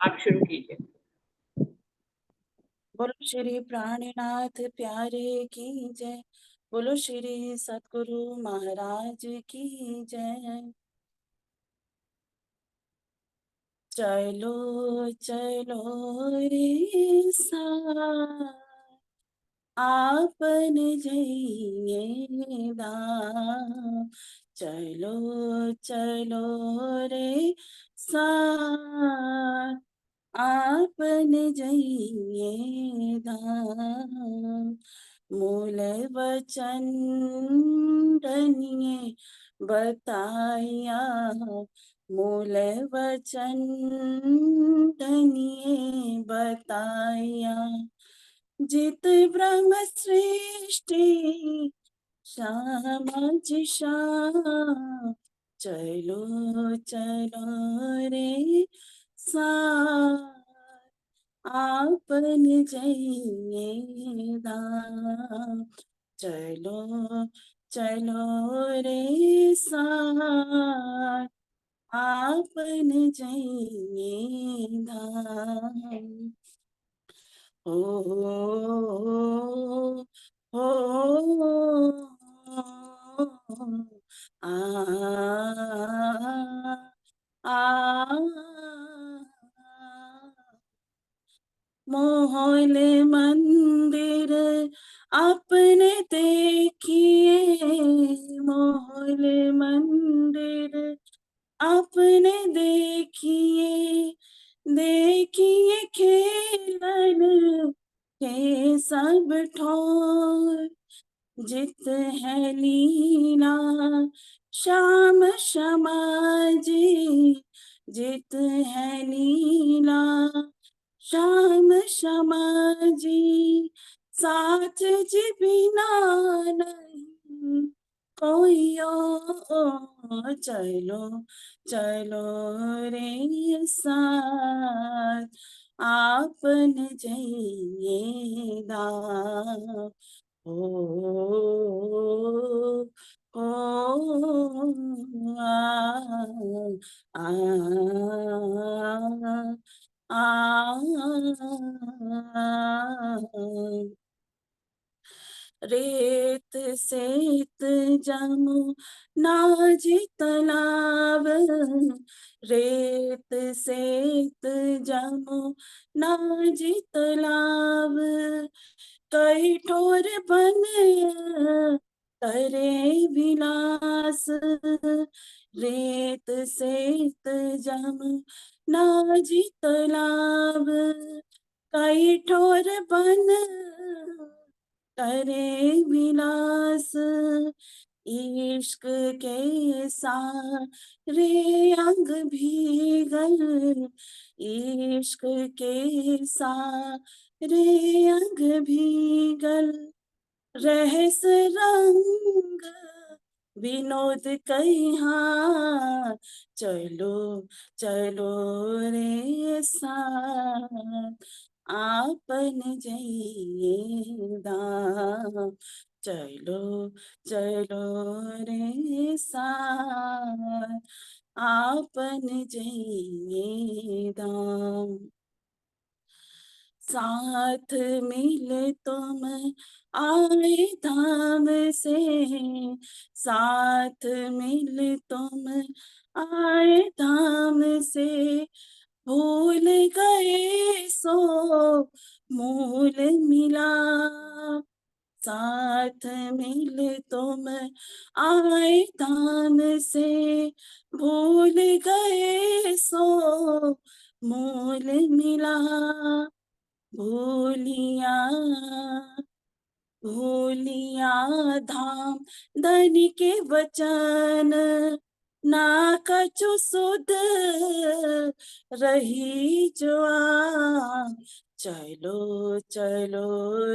आप शुरू कीजिए। बोलो श्री प्राणनाथ प्यारे की जय। बोलो श्री सतगुरु महाराज की जय। चलो चलो रे साथ, आपन जइए धाम। चलो चलो रे साथ, आपन जइए धाम। मूल वचन धनिये बताया, मूल वचन धनिये बताया। जित ब्रह्म सृष्टि श्यामज श्याम। चलो चलो रे साथ, आपन जइए धाम। चलो चलो रे साथ, आपन जइए धाम। ओ हो आ मोहल मंदिर आपने देखिए, मोहल मंदिर आपने देखिए, देखिए खेलन के सब ठोर। जित है लीला श्याम समाजी, जित है लीला श्याम समाजी। साथ जी बिना नहीं कोई और। चलो चलो रे साथ, आपन जइए धाम। ओ ओ आ आ रेत सेत जमू नाजी तालाब, रेत सेत जमू नाजी तालाब। कई ठोर बन करे विलास, रेत सेत जमू नाजी तालाब। कई ठोर बन करे विलास, इश्क के सारे अंग भीगल, इश्क के सारे अंग भीगल। रहस रंग विनोद कहाँ, चलो चलो रे साथ, आपन जइए धाम। चलो चलो रे साथ, आपन जइए धाम। साथ मिले तुम आए धाम से, साथ मिले तुम आए धाम से। भूल गए सो मूल मिला, साथ मिले तुम आए धाम से। भूल गए सो मूल मिला। भूलिया भूलिया धाम धनी के वचन, ना कछु सुध रही जुआ। चलो चलो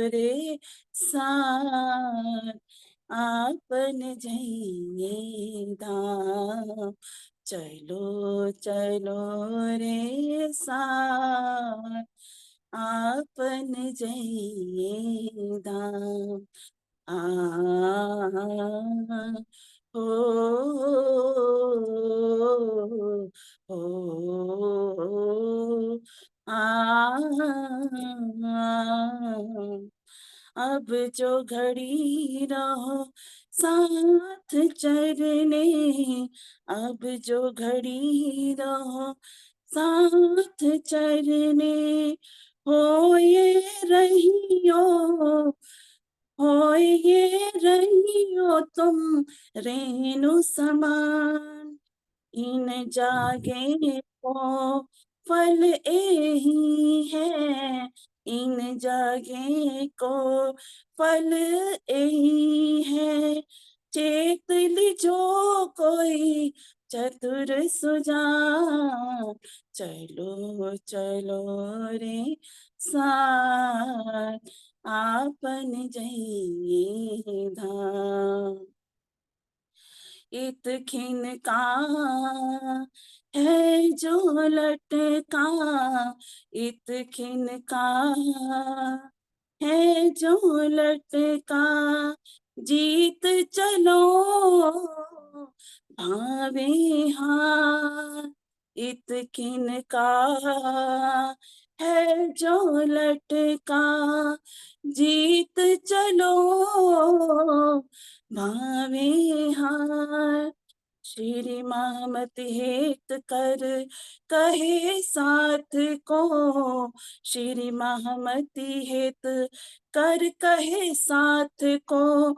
रे साथ, आपन जइए धाम। चलो चलो रे साथ, आपन जइए धाम। आ हो अब जो घड़ी रहो साथ चरने, अब जो घड़ी रहो साथ चरने, हो ये रहियो, हो ये रहियो तुम रेणु समान, इन जागे को फल एही है, इन जागे को फल एही है, चेत लीजो कोई चतुर सुजान, चलो चलो रे साथ आपन जइये धाम। इत खिन का है जो लटका, इत खिन का है जो लटका, जीत चलो भावे हार, इत खिन का है जो लटका, जीत चलो भावे हार, श्री महमत हेत कर कहे साथ को, श्री महमति हेत कर कहे साथ को,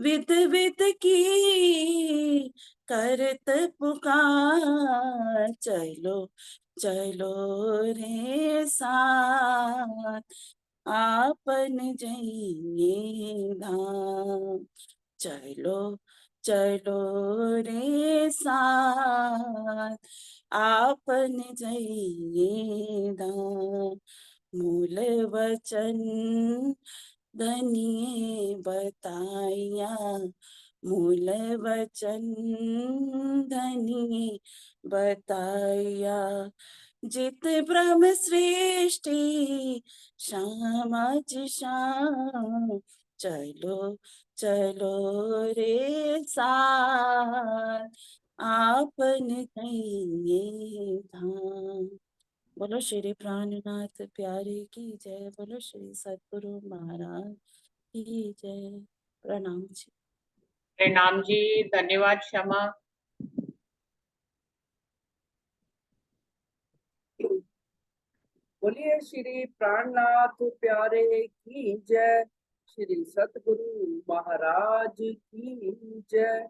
विद विद की करत पुकार, चलो चलो रे साथ आपन जइये धाम, चलो चलो रे साथ आपन जइये धाम। मूल वचन धनिये बताया, मूल वचन धनिये बताया, जित ब्रह्म सृष्टि श्यामज श्याम, चलो चलो रे साथ आपन जइये धाम। बोलो श्री प्राणनाथ प्यारे की जय, बोलो श्री सतगुरु महाराज की जय। प्रणाम जी। प्रणाम जी, धन्यवाद क्षमा। बोलिए श्री प्राणनाथ प्यारे की जय, श्री सतगुरु महाराज की जय।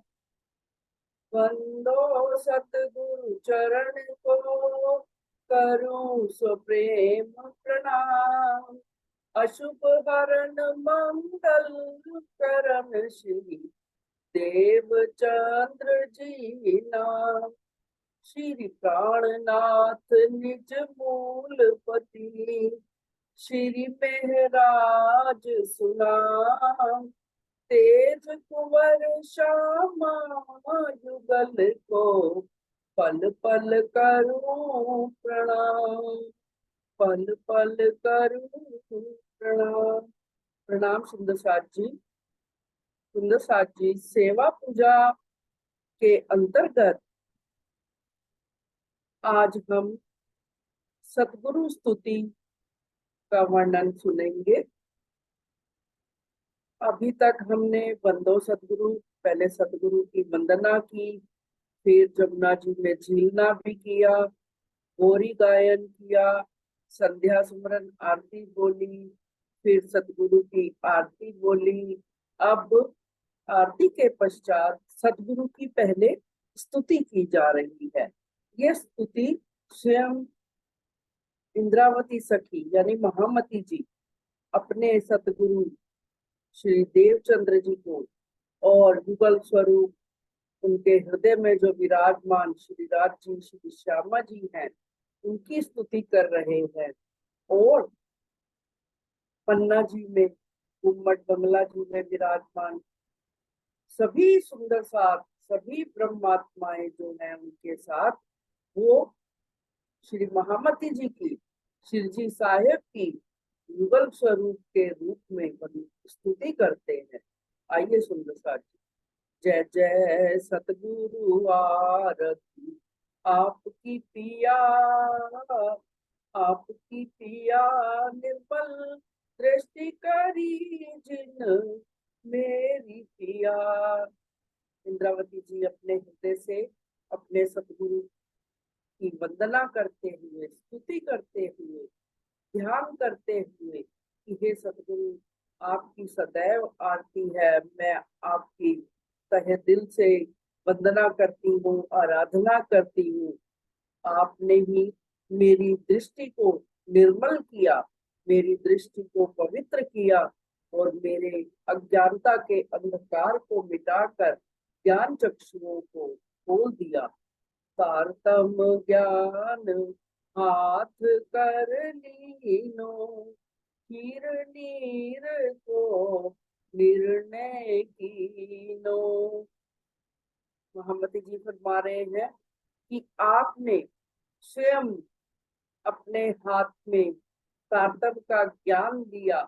वंदो सतगुरु चरण को, करूं सो प्रेम प्रणाम, अशुभ हरण मंगल करन श्री देवचंद्र जी नाम। श्री प्राणनाथ निज मूलपति, श्री महराज सुनाम, तेज कुंवर श्यामा युगल को, पल पल करूं प्रणाम, पल पल करूं प्रणाम। प्रणाम सुंदर साथ जी। सुंदर साथ जी, सेवा पूजा के अंतर्गत आज हम सतगुरु स्तुति का वर्णन सुनेंगे। अभी तक हमने बंदो सतगुरु, पहले सतगुरु की वंदना की, फिर जमुना जी में झीलना भी किया, गौरी गायन किया, संध्या सुमरन आरती बोली, फिर सतगुरु की आरती बोली। अब आरती के पश्चात सतगुरु की पहले स्तुति की जा रही है। यह स्तुति स्वयं इंद्रावती सखी यानी महामती जी अपने सतगुरु श्री देवचंद्र जी को और युगल स्वरूप उनके हृदय में जो विराजमान श्री राज जी श्री श्यामा जी हैं, उनकी स्तुति कर रहे हैं। और पन्ना जी में, गुम्मट बंगला जी में विराजमान सभी सुंदर साथ, सभी ब्रह्मात्माएं जो हैं उनके साथ वो श्री महामती जी की, श्री जी साहेब की युगल स्वरूप के रूप में स्तुति करते हैं। आइए सुंदर साथ जी। जय जय सतगुरु आरती आपकी पिया, आपकी पिया निर्मल दृष्टि करी जिन मेरी पिया। इंद्रावती जी अपने हृदय से अपने सतगुरु की वंदना करते हुए, स्तुति करते हुए, ध्यान करते हुए कि हे सतगुरु, आपकी सदैव आरती है। मैं आपकी तहे दिल से वंदना करती हूँ, आराधना करती हूँ। आपने ही मेरी दृष्टि को निर्मल किया, मेरी दृष्टि को पवित्र किया और मेरे अज्ञानता के अंधकार को मिटाकर ज्ञान चक्षुओं को खोल दिया। तारतम ज्ञान हाथ कर लीनो, हीर नीर को निर्णय कीनो। मोहम्मद जी फरमा रहे हैं कि आपने स्वयं अपने हाथ में तारतम का ज्ञान दिया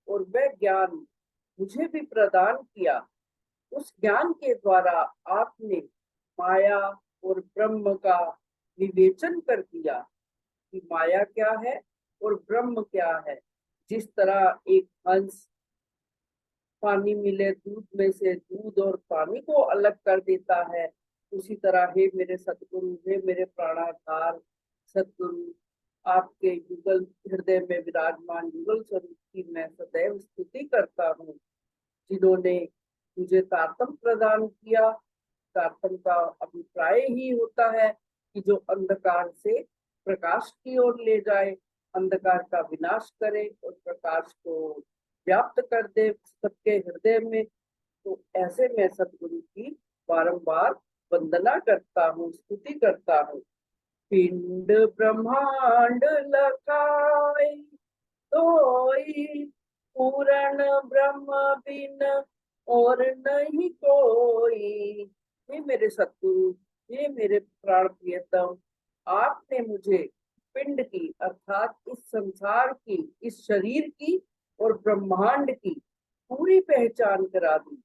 और वह ज्ञान मुझे भी प्रदान किया। उस ज्ञान के द्वारा आपने माया और ब्रह्म का विवेचन कर दिया कि माया क्या है और ब्रह्म क्या है। जिस तरह एक हंस पानी मिले दूध में से दूध और पानी को अलग कर देता है, उसी तरह हे मेरे सतगुरु, हे मेरे प्राणाधार सतगुरु, आपके युगल हृदय में विराजमान युगल स्वरूप की मैं सदैव स्तुति करता हूँ, जिन्होंने मुझे तारतम प्रदान किया। तारतम का अभिप्राय ही होता है कि जो अंधकार से प्रकाश की ओर ले जाए, अंधकार का विनाश करे और प्रकाश को व्याप्त कर दे सबके हृदय में। तो ऐसे मैं सतगुरु की बारंबार वंदना करता हूँ, स्तुति करता हूँ। पिंड ब्रह्मांड लखाई सोई, पूर्ण ब्रह्म बिन और नहीं कोई। हे मेरे सतगुरु, हे मेरे प्राण प्रियतम, आपने मुझे पिंड की अर्थात इस संसार की, इस शरीर की और ब्रह्मांड की पूरी पहचान करा दी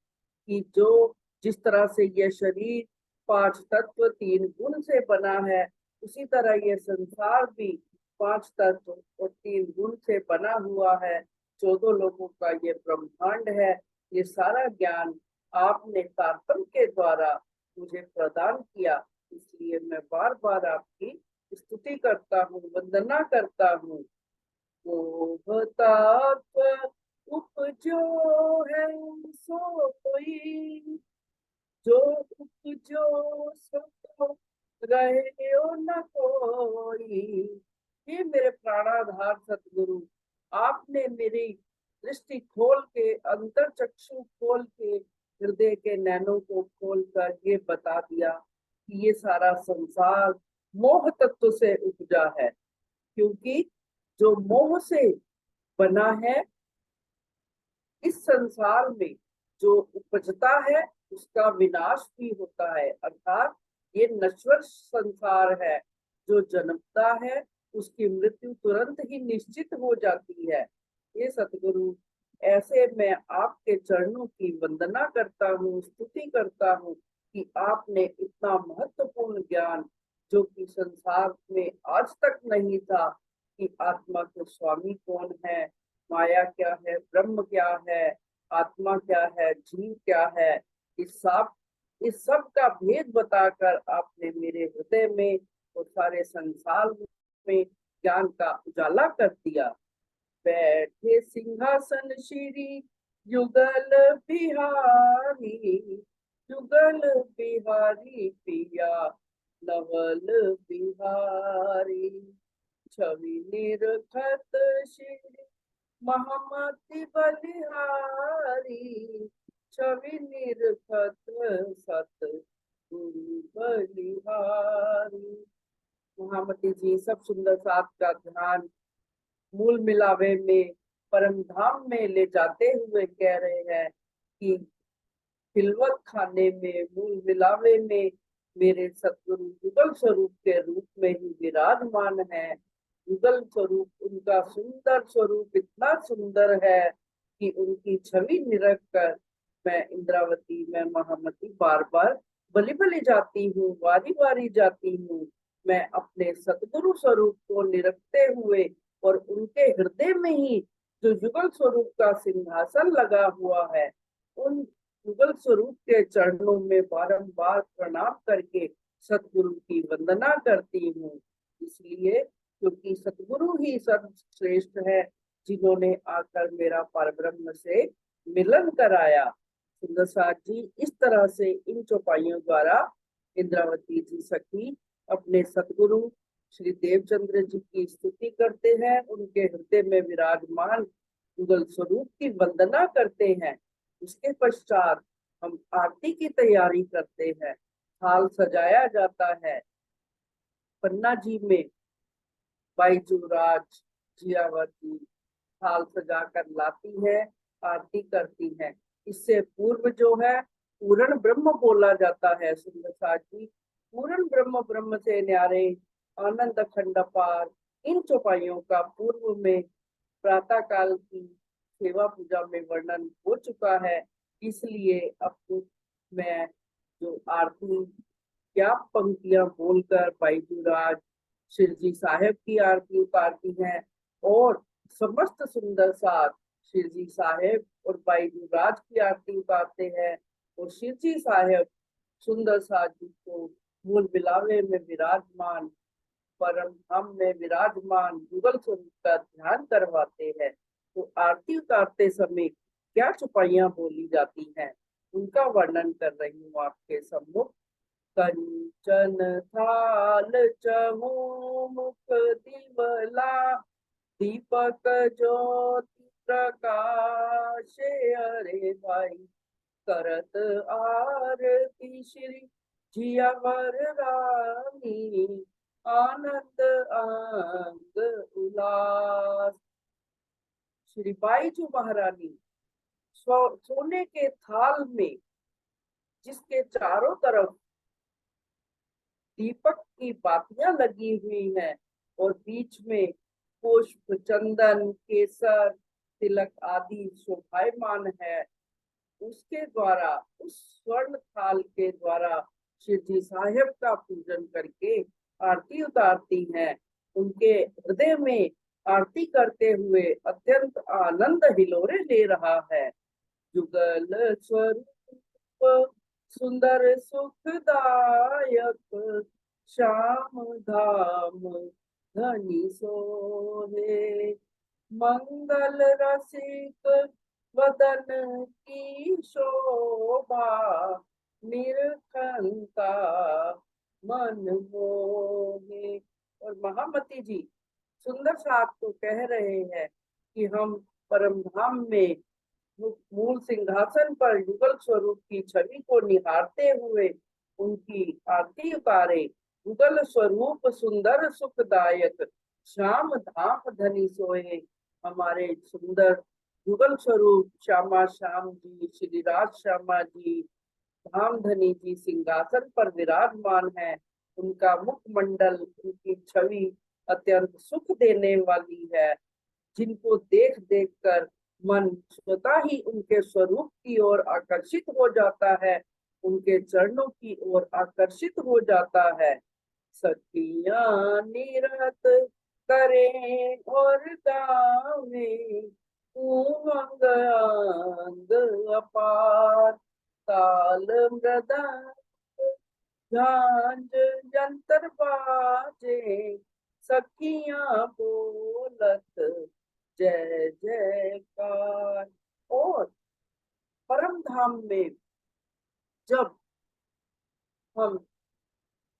कि जो जिस तरह से यह शरीर पांच तत्व तीन गुण से बना है, उसी तरह यह संसार भी पांच तत्व और तीन गुण से बना हुआ है। 14 लोगों का ये ब्रह्मांड है। ये सारा ज्ञान आपने तारतम के द्वारा मुझे प्रदान किया, इसलिए मैं बार बार आपकी स्तुति करता हूँ, वंदना करता हूँ। वो तत्व उपजो है सो कोई, जो उपजो सो रहे हो न कोई। ये मेरे प्राणाधार सतगुरु, आपने मेरी दृष्टि खोल के, अंतर चक्षु खोल के, हृदय के नैनों को खोल कर ये बता दिया कि ये सारा संसार मोह तत्व से उपजा है। क्योंकि जो मोह से बना है, इस संसार में जो उपजता है उसका विनाश भी होता है। अर्थात ये नश्वर संसार है, जो जन्मता है उसकी मृत्यु तुरंत ही निश्चित हो जाती है। ये सतगुरु, ऐसे मैं आपके चरणों की वंदना करता हूँ, स्तुति करता हूँ कि आपने इतना महत्वपूर्ण ज्ञान, जो कि संसार में आज तक नहीं था, कि आत्मा के स्वामी कौन है, माया क्या है, ब्रह्म क्या है, आत्मा क्या है, जीव क्या है, इस सब का भेद बताकर आपने मेरे हृदय में और सारे संसार में ज्ञान का उजाला कर दिया। बैठे सिंहासन श्री युगल बिहारी, युगल बिहारी पिया नवल बिहारी। छवि निरखत श्री महामति बलिहारी, छवि निरखत सत गुरु बलिहारी। महामती जी सब सुंदर साथ का ध्यान मूल मिलावे में परम धाम में ले जाते हुए कह रहे हैं कि खिलवत खाने में, मूल मिलावे में मेरे सतगुरु युगल स्वरूप के रूप में ही विराजमान है। युगल स्वरूप, उनका सुंदर स्वरूप इतना सुंदर है कि उनकी छवि निरख कर मैं इंद्रावती, मैं महामती बार बार बलि बलि जाती हूँ, वारी वारी जाती हूँ। मैं अपने सतगुरु स्वरूप को निरखते हुए और उनके हृदय में ही जो युगल स्वरूप का सिंहासन लगा हुआ है, उन युगल स्वरूप के चरणों में बारंबार प्रणाम करके सतगुरु की वंदना करती हूँ। इसलिए क्योंकि सतगुरु ही सर्वश्रेष्ठ है, जिन्होंने आकर मेरा परब्रह्म से मिलन कराया। सुंदर साथ जी इस तरह से इन चौपाइयों द्वारा इंद्रावती जी सखी अपने सतगुरु श्री देवचंद्र जी की स्तुति करते हैं, उनके हृदय में विराजमान युगल स्वरूप की वंदना करते हैं। इसके पश्चात हम आरती की तैयारी करते हैं। थाल सजाया जाता है। पन्ना जी में बाईजूराज जियावती थाल सजाकर लाती है, आरती करती है। इससे पूर्व जो है पूर्ण ब्रह्म बोला जाता है। सुंदर साथ जी, पूर्ण ब्रह्म, ब्रह्म से न्यारे, आनंद अखंड अपार, इन चौपाइयों का पूर्व में प्रातः काल की सेवा पूजा में वर्णन हो चुका है। इसलिए अब मैं जो आरती क्या पंक्तियां बोलकर बाईजूराज शिरजी साहेब की आरती उतारती हैं और समस्त सुंदर साथ शिरजी साहेब और बाईजूराज की आरती उतारते हैं और शिरजी साहेब सुंदर साथ जी को मूल बिलावे में विराजमान, परम धाम में विराजमान युगल स्वरूप का ध्यान करवाते हैं। तो आरती उतारते समय क्या चौपाइयां बोली जाती हैं, उनका वर्णन कर रही हूँ आपके सम्मुख। कंचन थाल चहु मुख दिवला, दीपक ज्योति प्रकाश, अरे भाई करत आरती श्री जियावर रानी, आनंद अंग उल्लास। श्री बाईजू महारानी सोने के थाल में, जिसके चारों तरफ दीपक की बातियां लगी हुई हैं और बीच में पुष्प, चंदन, केसर, तिलक आदि शोभायमान है, उसके द्वारा, उस स्वर्ण थाल के द्वारा शिरजी साहेब का पूजन करके आरती उतारती हैं। उनके हृदय में आरती करते हुए अत्यंत आनंद हिलोरे ले रहा है। जुगल स्वरूप सुंदर सुखदायक, श्याम धाम धनी सोहे, मंगल रसिक वदन की शोभा, निरखंता मन मोहे। और महामती जी सुंदर साथ को कह रहे हैं कि हम परम धाम में मूल सिंहासन पर युगल स्वरूप की छवि को निहारते हुए उनकी आरती उतारे। युगल स्वरूप सुंदर सुखदायक, श्याम धाम धनी सोए। हमारे सुंदर युगल स्वरूप श्यामा श्याम जी, श्री राज श्यामा जी, धाम धनी जी सिंहासन पर विराजमान है। उनका मुखमंडल, उनकी छवि अत्यंत सुख देने वाली है, जिनको देख देख कर मन स्वतः ही उनके स्वरूप की ओर आकर्षित हो जाता है, उनके चरणों की ओर आकर्षित हो जाता है। सखियां निरत करें और गावे, उमंग आनंद अपार, ताल मृदंग झांझ जंतर बाजे, सखियां बोलत जय जयकार। और परम धाम में जब हम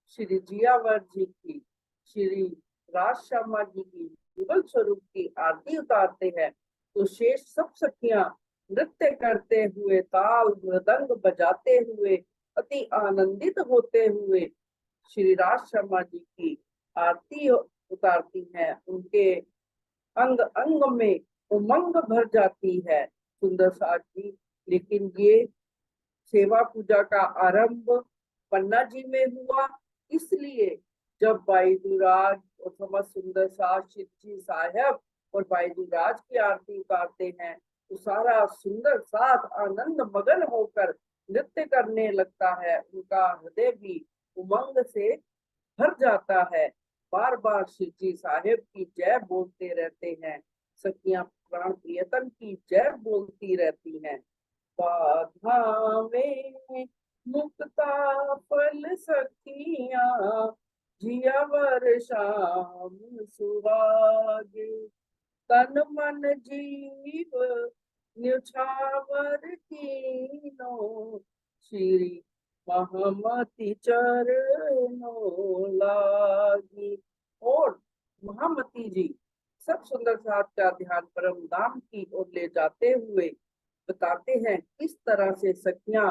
श्री जियावर जी की, श्री राज शर्मा जी की युगल स्वरूप की आरती उतारते हैं, तो शेष सब सखियां नृत्य करते हुए, ताल मृदंग बजाते हुए, अति आनंदित होते हुए श्री राज शर्मा जी की आरती उतारती हैं। उनके अंग अंग में उमंग भर जाती है। सुंदर साथ जी, लेकिन ये सेवा पूजा का आरंभ पन्ना जी में हुआ, इसलिए जब बाईजूराज और समस्त सुंदर साथ शिवजी साहेब और बाईजूराज की आरती उतारते हैं, तो सारा सुंदर साथ आनंद मगन होकर नृत्य करने लगता है। उनका हृदय भी उमंग से भर जाता है। बार बार शिव जी साहेब की जय बोलते रहते हैं। सखियां प्राण प्रियतम की जय बोलती रहती हैं। बाधा में मुक्ता फल सखियां, जियावर शाम सुहागे। तन मन जीव न्योछावर कीनो, श्री महामति चरणों लागी। और महामती जी सब सुंदर साथ का ध्यान परम धाम की ओर ले जाते हुए बताते हैं किस तरह से सखियां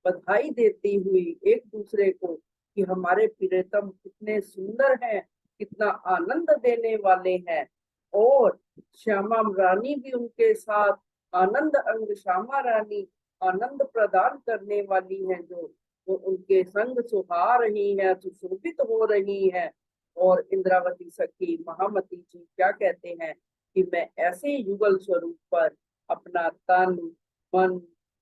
बधाई देती हुई एक दूसरे को कि हमारे प्रियतम कितने सुंदर हैं, कितना आनंद देने वाले हैं। और श्यामा रानी भी उनके साथ आनंद अंग श्यामा रानी आनंद प्रदान करने वाली हैं, जो वो उनके संग सुहा रही हैं, सुशोभित हो रही हैं। और इंद्रावती सखी महामती जी क्या कहते हैं कि मैं ऐसे युगल स्वरूप पर अपना तन मन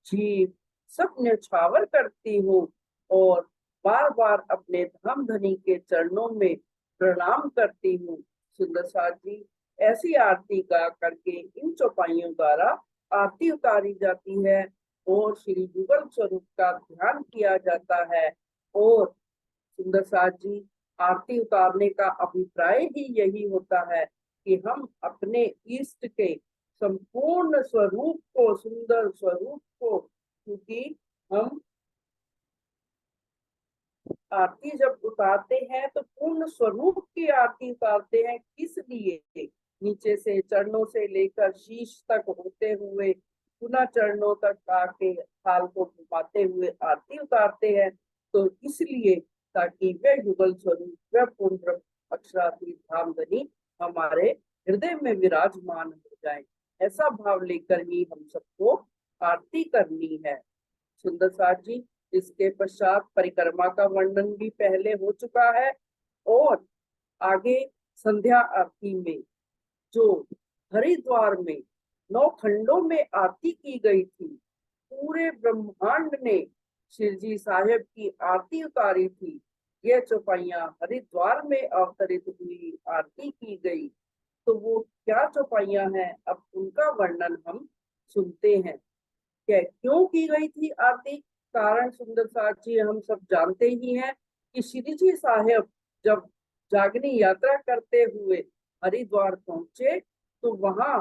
जीव सब न्यौछावर करती हूँ और बार बार अपने धाम धनी के चरणों में प्रणाम करती हूँ। सुंदर साथ जी ऐसी आरती गा करके इन चौपाइयों द्वारा आरती उतारी जाती है और श्री युगल स्वरूप का ध्यान किया जाता है। और सुंदर साथ जी आरती उतारने का अभिप्राय ही यही होता है कि हम अपने इष्ट के संपूर्ण स्वरूप को, सुंदर स्वरूप को, क्योंकि हम आरती जब उतारते हैं तो पूर्ण स्वरूप की आरती उतारते हैं। किस लिए? नीचे से चरणों से लेकर शीश तक होते हुए पुनः चरणों तक आके थाल को घुमाते हुए आरती उतारते हैं। तो इसलिए ताकि वह युगल स्वरूप, वह पूर्ण अक्षरातीत धाम धनी हमारे हृदय में विराजमान हो जाए। ऐसा भाव लेकर ही हम सबको आरती करनी है। सुंदर साथ जी इसके पश्चात परिक्रमा का वर्णन भी पहले हो चुका है। और आगे संध्या आरती में जो हरिद्वार में 9 खंडों में आरती की गई थी, पूरे ब्रह्मांड ने शिवजी साहेब की आरती उतारी थी। ये चौपाइयां हरिद्वार में अवतरित हुई, आरती की गई। तो वो क्या चौपाइयां हैं, अब उनका वर्णन हम सुनते हैं। क्या क्यों की गई थी आरती? कारण सुंदर साथ जी हम सब जानते ही हैं कि श्री जी साहेब जब जागनी यात्रा करते हुए हरिद्वार पहुंचे तो वहां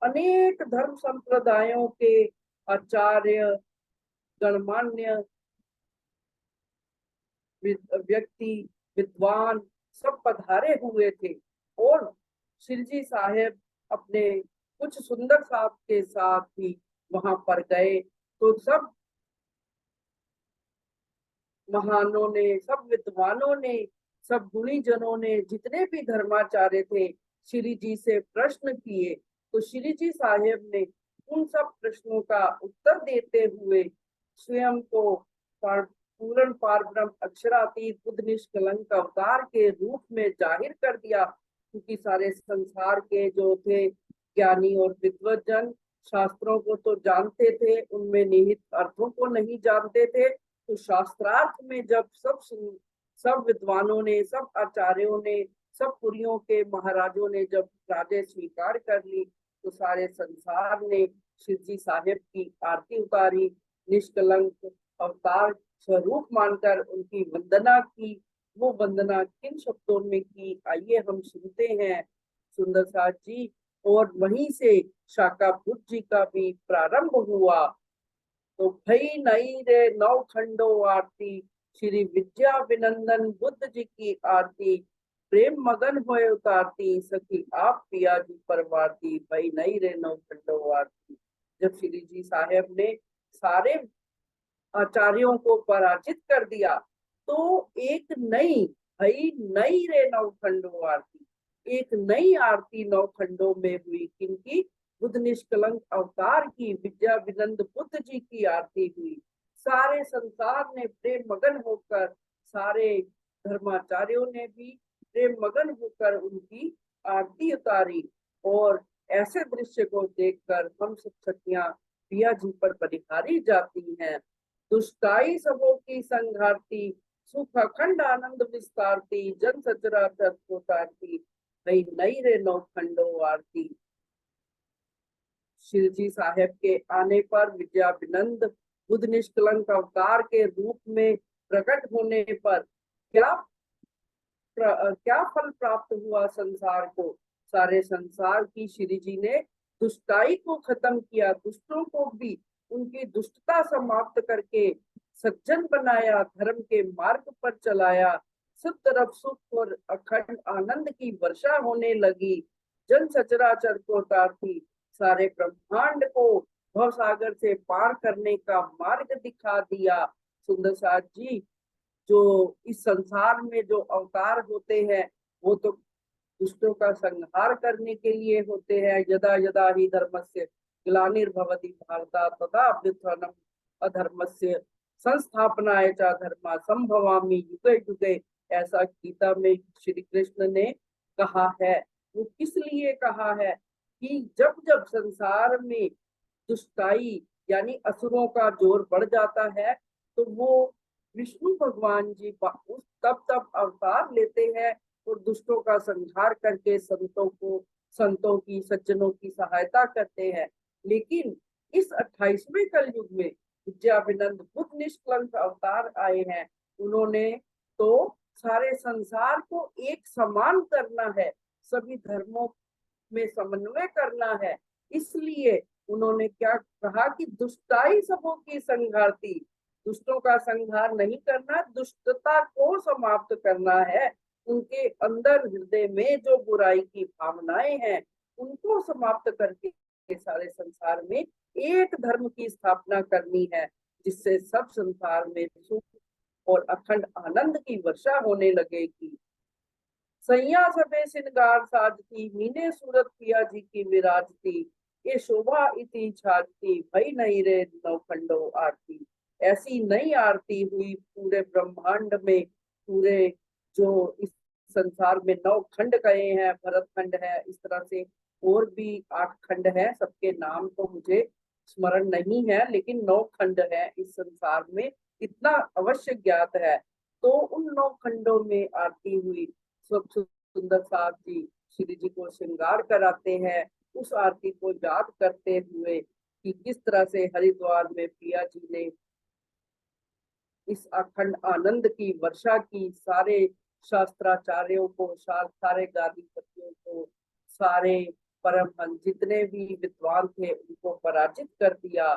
अनेक धर्म संप्रदायों के आचार्य, गणमान्य व्यक्ति, विद्वान सब पधारे हुए थे। और श्री जी साहेब अपने कुछ सुंदर साथ के साथ ही वहां पर गए तो सब महानों ने, सब विद्वानों ने, सब गुणी जनों ने, जितने भी धर्माचार्य थे श्री जी से प्रश्न किए। तो श्री जी साहेब ने उन सब प्रश्नों का उत्तर देते हुए स्वयं को पूर्ण पारब्रह्म अक्षरातीत बुद्ध निष्कलंक अवतार के रूप में जाहिर कर दिया। क्योंकि सारे संसार के जो थे ज्ञानी और विद्वजन शास्त्रों को तो जानते थे, उनमें निहित अर्थों को नहीं जानते थे। तो शास्त्रार्थ में जब सब विद्वानों ने, सब आचार्यों ने, सब पुरियों के महाराजों ने जब राजे स्वीकार कर ली तो सारे संसार ने शिव जी साहेब की आरती उतारी, निष्कलंक अवतार स्वरूप मानकर उनकी वंदना की। वो वंदना किन शब्दों में की, आइए हम सुनते हैं सुंदर साथ जी। और वहीं से शाका बुद्ध जी का भी प्रारंभ हुआ। तो भई नई रे 9 खंडो आरती, श्री विद्या विनंदन बुद्ध जी की आरती, प्रेम मगन होए उतारती, सखी आप पिया जी परवारती, भई नई रे 9 खंडो आरती। जब श्री जी साहेब ने सारे आचार्यों को पराजित कर दिया तो एक नई, भई नई रे 9 खंडो आरती, एक नई आरती 9 खंडों में हुई। किनकी? बुद्ध निष्कलंक अवतार की, विद्या विनंद बुद्ध जी की आरती हुई। सारे संसार ने प्रेम मगन होकर, सारे धर्माचार्यों ने भी प्रेम मगन होकर उनकी आरती उतारी। और ऐसे दृश्य को देखकर हम सब सखियां पिया जी पर बलिहारी जाती हैं। दुष्टाई सबों की संघारती, सुख अखंड आनंद विस्तारती, जन सचराचर को तारती, भई नई रे नौ खंडो आरती। श्री जी साहेब के आने पर विद्याभिनंद बुद्ध निष्कलंक अवतार के रूप में प्रकट होने पर क्या क्या फल प्राप्त हुआ संसार को? सारे संसार की श्री जी ने दुष्टाई को खत्म किया, दुष्टों को भी उनकी दुष्टता समाप्त करके सज्जन बनाया, धर्म के मार्ग पर चलाया। सब तरफ सुख और अखंड आनंद की वर्षा होने लगी। जन सचराचर को तारती, सारे ब्रह्मांड को भव सागर से पार करने का मार्ग दिखा दिया। सुंदर साथ जी, जो इस संसार में जो अवतार होते हैं वो तो दुष्टों का संहार करने के लिए होते हैं। यदा यदा ही धर्मस्य ग्लानिर्भवति भारत तथा अभ्युत्थानम् अधर्मस्य संस्थापनाय च धर्मा संभवामि युगे युगे, ऐसा गीता में श्री कृष्ण ने कहा है। वो किस लिए कहा है कि जब जब संसार में दुष्टाई यानी असुरों का जोर बढ़ जाता है तो वो विष्णु भगवान जी उस तब तब अवतार लेते हैं और दुष्टों का संहार करके संतों की सज्जनों की सहायता करते हैं। लेकिन इस 28वें कलयुग में विद्याभिनंद बुद्ध निष्कलंक अवतार आए हैं। उन्होंने तो सारे संसार को एक समान करना है, सभी धर्मों में समन्वय करना है। इसलिए उन्होंने क्या कहा कि दुष्टाई सबों की संघारती, दुष्टों का संहार नहीं करना, दुष्टता को समाप्त करना है। उनके अंदर हृदय में जो बुराई की भावनाएं हैं उनको समाप्त करके सारे संसार में एक धर्म की स्थापना करनी है, जिससे सब संसार में सुख और अखंड आनंद की वर्षा होने लगेगी। सैया सबे सिनगार साजती, मीने सूरत पिया जी की विराजती, ये शोभा इति छाजती, भई नहीं रे नौखंडो आरती। ऐसी नई आरती हुई पूरे ब्रह्मांड में। पूरे जो इस संसार में 9 खंड गए हैं, भरत खंड है, इस तरह से और भी 8 खंड है, सबके नाम तो मुझे स्मरण नहीं है, लेकिन 9 खंड है इस संसार में, इतना अवश्य ज्ञात है। तो उन 9 खंडों में आरती हुई। सब सुंदर साथ जी श्री जी को श्रृंगार कराते हैं, उस आरती को याद करते हुए कि किस तरह से हरिद्वार में पिया जी ने इस अखंड आनंद की वर्षा की, सारे शास्त्राचार्यों को, सारे गादीपतियों को, सारे परमहंस जितने भी विद्वान थे उनको पराजित कर दिया।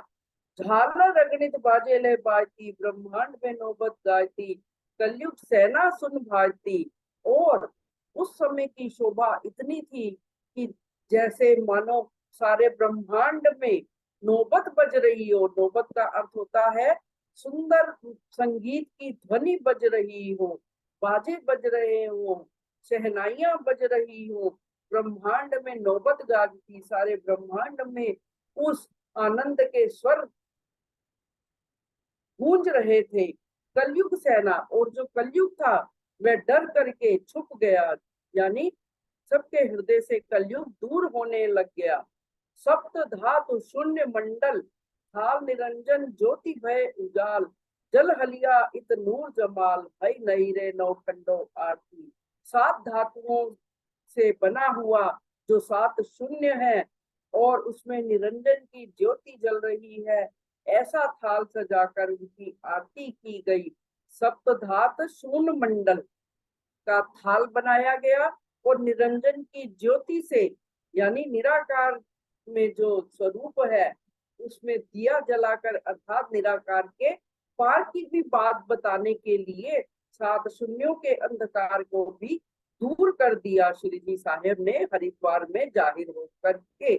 झालर अगणित बाजे ले बाजती, ब्रह्मांड में नौबत गायती, कलयुग सेना सुन भाजती। और उस समय की शोभा इतनी थी कि जैसे मानो सारे ब्रह्मांड में नौबत बज रही हो। नौबत का अर्थ होता है सुंदर संगीत की ध्वनि बज रही हो, बाजे बज रहे हो, शहनाइयां बज रही हो, ब्रह्मांड में नौबत गाजती, सारे ब्रह्मांड में उस आनंद के स्वर गूंज रहे थे। कलयुग सेना, और जो कलयुग था वह डर करके छुप गया, यानी सबके हृदय से कलयुग दूर होने लग गया। सप्त धातु शून्य मंडल, थाल निरंजन ज्योति भय उजाल, जल हलिया इत नूर जमाल, भई नहीं रे नौ खंडो आरती। 7 धातुओं से बना हुआ जो 7 शून्य है और उसमें निरंजन की ज्योति जल रही है, ऐसा थाल सजाकर उनकी आरती की गई। सप्तधात शून्य मंडल का थाल बनाया गया और निरंजन की ज्योति से, यानी निराकार में जो स्वरूप है उसमें दिया जलाकर, अर्थात निराकार के पार की भी बात बताने के लिए 7 शून्यों के अंधकार को भी दूर कर दिया श्री जी साहेब ने हरिद्वार में जाहिर होकर के।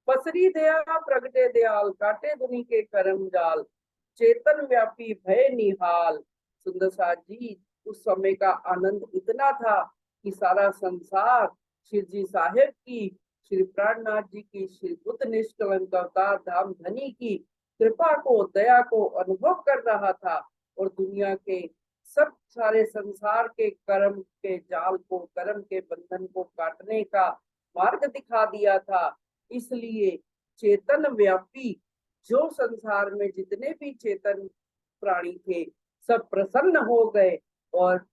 पसरी दया प्रगटे दयाल, काटे दुनि के करम जाल, चेतन व्यापी भय निहाल। सुंदर साथ जी, उस समय का आनंद इतना था कि सारा संसार श्री जी साहेब की, श्री प्राणनाथ जी की, श्री बुद्ध निष्कलंक अवतार धाम धनी की कृपा को, दया को अनुभव कर रहा था और दुनिया के सब सारे संसार के कर्म के जाल को, कर्म के बंधन को काटने का मार्ग दिखा दिया था। इसलिए चेतन व्यापी, जो संसार में जितने भी चेतन प्राणी थे सब प्रसन्न हो गए और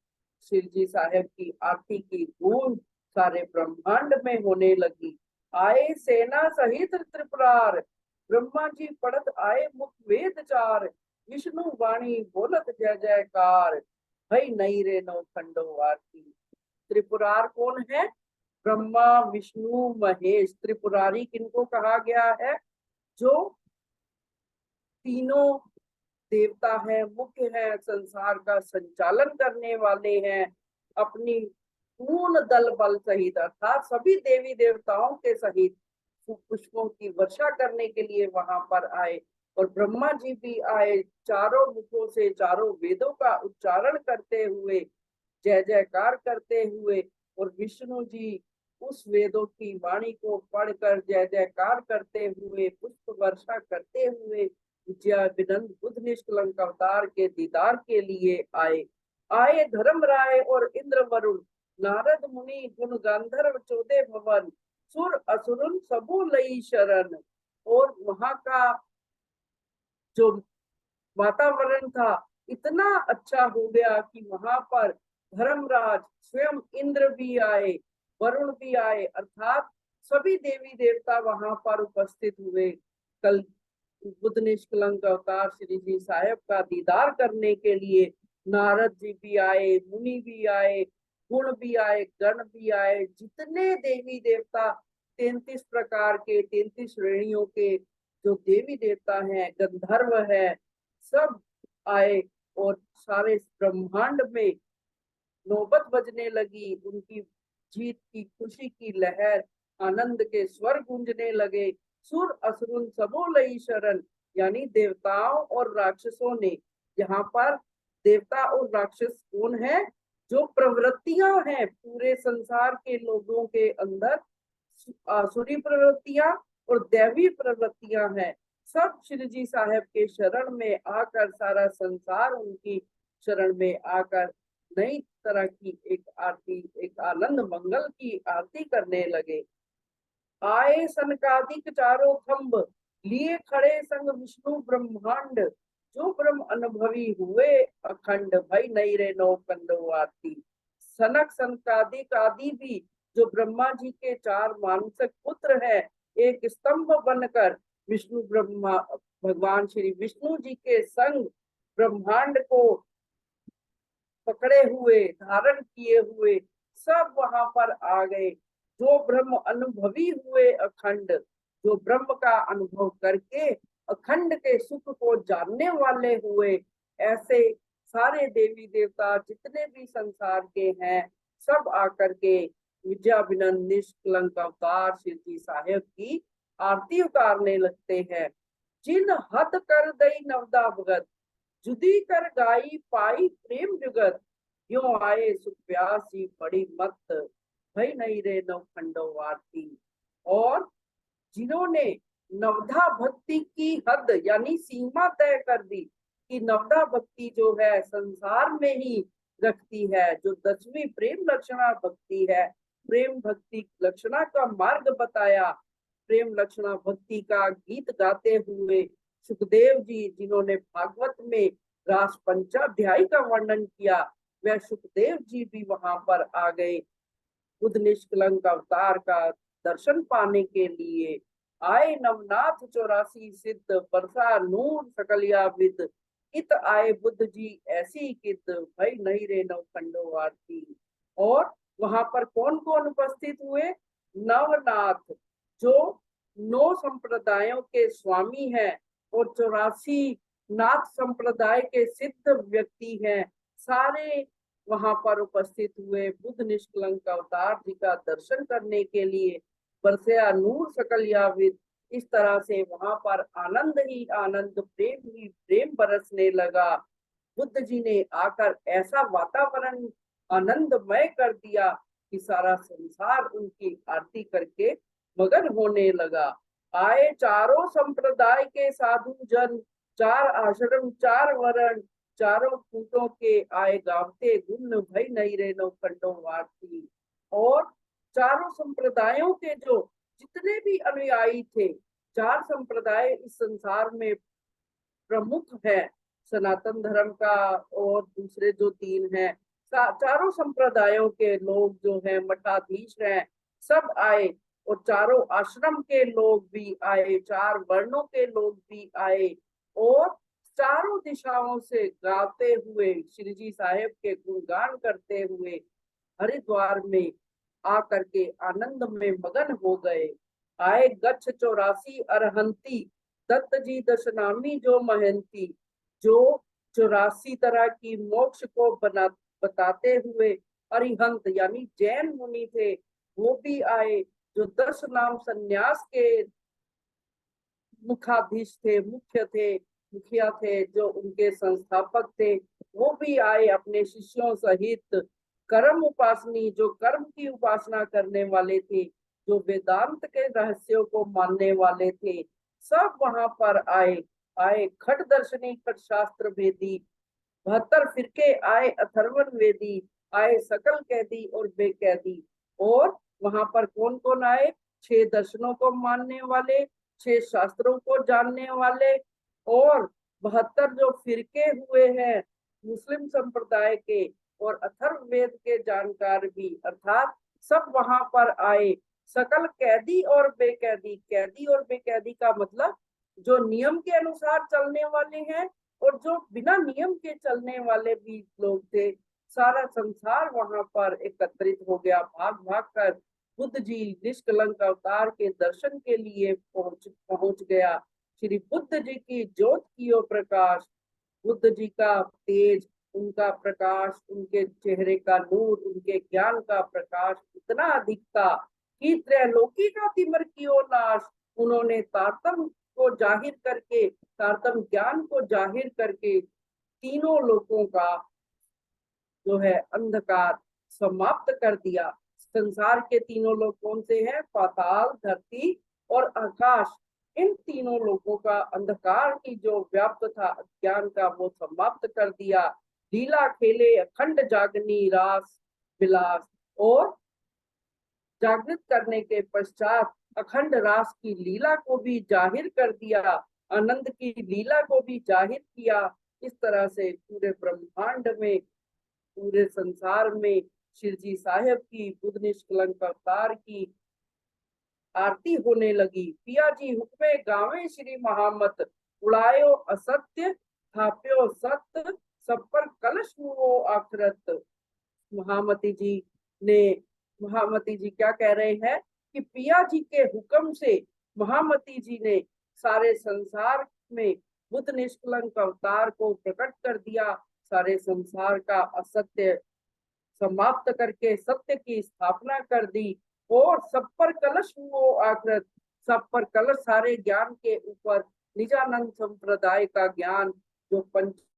शिव जी साहेब की आरती की गूंज सारे ब्रह्मांड में होने लगी। आए सेना सहित त्रिपुरार, ब्रह्मा जी पढ़त आए मुख वेद चार, विष्णु वाणी बोलत जय जयकार, भई नहीं रे नौ खंडो आरती। त्रिपुरार कौन है? ब्रह्मा विष्णु महेश। त्रिपुरारी किनको कहा गया है? जो तीनों देवता है, मुख्य है, संसार का संचालन करने वाले हैं, अपनी पूर्ण दल बल सहित अर्थात सभी देवी देवताओं के सहित पुष्पों की वर्षा करने के लिए वहां पर आए। और ब्रह्मा जी भी आए, चारों मुखों से चारों वेदों का उच्चारण करते हुए, जय जयकार करते हुए, और विष्णु जी उस वेदों की वाणी को पढ़कर जय जयकार करते हुए, पुष्प वर्षा करते हुए विद्या विनंद बुद्ध निष्कलंक अवतार के दीदार के लिए आए। आए धर्म राय और इंद्र वरुण, नारद मुनि गुण गंधर्व 14 भवन, सुर असुरुन सबो लई शरण। और वहां का जो वातावरण था इतना अच्छा हो गया कि वहां पर धर्मराज स्वयं इंद्र भी आए, वरुण भी आए, अर्थात सभी देवी देवता वहां पर उपस्थित हुए। कल बुद्ध निष्कलंक अवतार श्री जी साहेब का दीदार करने के लिए नारद जी भी आए, मुनि भी आए, गुण भी आए, गण भी आए, जितने देवी देवता 33 प्रकार के 33 श्रेणियों के जो देवी देवता हैं, गंधर्व है, सब आए। और सारे ब्रह्मांड में नौबत बजने लगी, उनकी जीत की खुशी की लहर, आनंद के स्वर गूंजने लगे। सुर असुरुन सबो लई शरण, यानी देवताओं और राक्षसों ने, यहाँ पर देवता और राक्षस कौन है? जो प्रवृत्तियां हैं पूरे संसार के लोगों के अंदर, आसुरी प्रवृत्तियां और दैवी प्रवृत्तियां हैं, सब श्री जी साहेब के शरण में आकर, सारा संसार उनकी शरण में आकर नई तरह की एक आरती, एक आनंद मंगल की आरती करने लगे। आए सनकादिक चारों खंभ, लिए खड़े संग विष्णु ब्रह्मांड, जो ब्रह्म अनुभवी हुए अखंड, भई नहीं रे नौ खंडो आरती। सनक सनकादिक आदि भी जो ब्रह्मा जी के 4 मानसिक पुत्र हैं, एक स्तंभ बनकर विष्णु ब्रह्मा भगवान श्री विष्णु जी के संग ब्रह्मांड को पकड़े हुए, धारण किए हुए, सब वहां पर आ गए। जो ब्रह्म अनुभवी हुए अखंड, जो ब्रह्म का अनुभव करके अखंड के सुख को जानने वाले हुए, ऐसे सारे देवी देवता जितने भी संसार के हैं, सब आकर के विद्या विनंद निष्कलंक अवतार श्री जी साहेब की आरती उतारने लगते हैं। जिन हद कर दई नवदा भगत, जुदी कर गाई पाई प्रेम जुगत, यो आए सुख प्यासी बड़ी मत, भई नहीं रे नव खंडो आरती। और जिन्होंने नवधा भक्ति की हद यानी सीमा तय कर दी कि नवधा भक्ति जो है संसार में ही रखती है, जो 10वीं प्रेम लक्षणा भक्ति है, प्रेम भक्ति लक्षणा का मार्ग बताया, प्रेम लक्षणा भक्ति का गीत गाते हुए सुखदेव जी, जिन्होंने भागवत में रास पंचाध्यायी का वर्णन किया, वह सुखदेव जी भी वहां पर आ गए। बुद्ध निष्कलंक अवतार का दर्शन पाने के लिए आए। नवनाथ 84 सिद्ध, बरसा नूर सकलिया विद, इत आए बुद्ध जी ऐसी किद, भई नहीं रे नव खंडो आरती। और वहां पर कौन कौन उपस्थित हुए? नवनाथ, जो 9 संप्रदायों के स्वामी हैं और 84 नाथ संप्रदाय के सिद्ध व्यक्ति हैं, सारे वहां पर उपस्थित हुए बुद्ध निष्कलंक अवतार जी का दर्शन करने के लिए। बरसया नूर सकलिया विद, इस तरह से वहां पर आनंद ही आनंद, प्रेम ही प्रेम बरसने लगा। बुद्ध जी ने आकर ऐसा वातावरण आनंदमय कर दिया कि सारा संसार उनकी आरती करके मगन होने लगा। आए चारों संप्रदाय के साधु जन, 4 आश्रम 4 वर्ण, चारों कूटों के आए गावते गुण, भई नहीं रे नौ खंडो आरती। और चारों संप्रदायों के जो जितने भी अनुयायी थे, 4 संप्रदाय इस संसार में प्रमुख है, सनातन धर्म का और दूसरे जो 3 हैं, चारों संप्रदायों के लोग जो हैं, मठाधीश हैं, सब आए, और चारों आश्रम के लोग भी आए, चार वर्णों के लोग भी आए, और चारों दिशाओं से गाते हुए श्री जी साहेब के गुणगान करते हुए हरिद्वार में आकर के आनंद में मगन हो गए। आए गच्छ 84 अरहंती, दत्त जी दशनामी जो महंती, जो 84 तरह की मोक्ष को बताते हुए अरिहंत यानी जैन मुनि थे, वो भी आए। जो 10 नाम संन्यास के मुखाधीश थे, मुख्य थे, मुखिया थे, जो उनके संस्थापक थे, वो भी आए अपने शिष्यों सहित। कर्म उपासनी, जो कर्म की उपासना करने वाले थे, जो वेदांत के रहस्यों को मानने वाले थे, सब वहां पर आए। आए खट दर्शनी, खट शास्त्र भेदी, 72 फिरके आए, अथर्वण वेदी आए, सकल कैदी और बेकैदी। और वहां पर कौन कौन आए? 6 दर्शनों को मानने वाले, 6 शास्त्रों को जानने वाले, और 72 जो फिरके हुए हैं मुस्लिम संप्रदाय के, और अथर्ववेद के जानकार भी, अर्थात सब वहां पर आए। सकल कैदी और बेकैदी, कैदी और बेकैदी का मतलब जो नियम के अनुसार चलने वाले हैं, और जो बिना नियम के चलने वाले भी लोग थे। सारा संसार वहां पर एकत्रित हो गया, भाग भाग कर बुद्ध जी निष्कलंक अवतार के दर्शन के लिए पहुंच गया। श्री बुद्ध जी की ज्योत की ओर प्रकाश, बुद्ध जी का तेज, उनका प्रकाश, उनके चेहरे का नूर, उनके ज्ञान का प्रकाश इतना अधिक था कि त्रैलोकी का तिमिर कियो नाश। उन्होंने तारतम को जाहिर करके, तारतम ज्ञान को जाहिर करके तीनों लोगों का जो है अंधकार समाप्त कर दिया। संसार के तीनों लोग कौन से हैं? पाताल, धरती और आकाश। इन तीनों लोगों का अंधकार की जो व्याप्त था ज्ञान का, वो समाप्त कर दिया। लीला खेले अखंड जागनी रास विलास, और जागृत करने के पश्चात अखंड रास की लीला को भी जाहिर कर दिया, आनंद की लीला को भी जाहिर किया। इस तरह से पूरे ब्रह्मांड में, पूरे संसार में श्री जी साहेब की बुद्ध निष्कलंक अवतार की आरती होने लगी। पिया जी हुक्मे गावे श्री महामत, उड़ायो असत्य थाप्यो सत्य, सब पर कलश हुओ आखरत। महामती जी ने, महामती जी क्या कह रहे हैं कि पिया जी के हुक्म से महामती जी ने सारे संसार में बुद्ध निष्कलंक अवतार को प्रकट कर दिया, सारे संसार का असत्य समाप्त करके सत्य की स्थापना कर दी, और सब पर कलश हुओ आखिरत, सब पर कलश, सारे ज्ञान के ऊपर निजानंद संप्रदाय का ज्ञान, जो पंच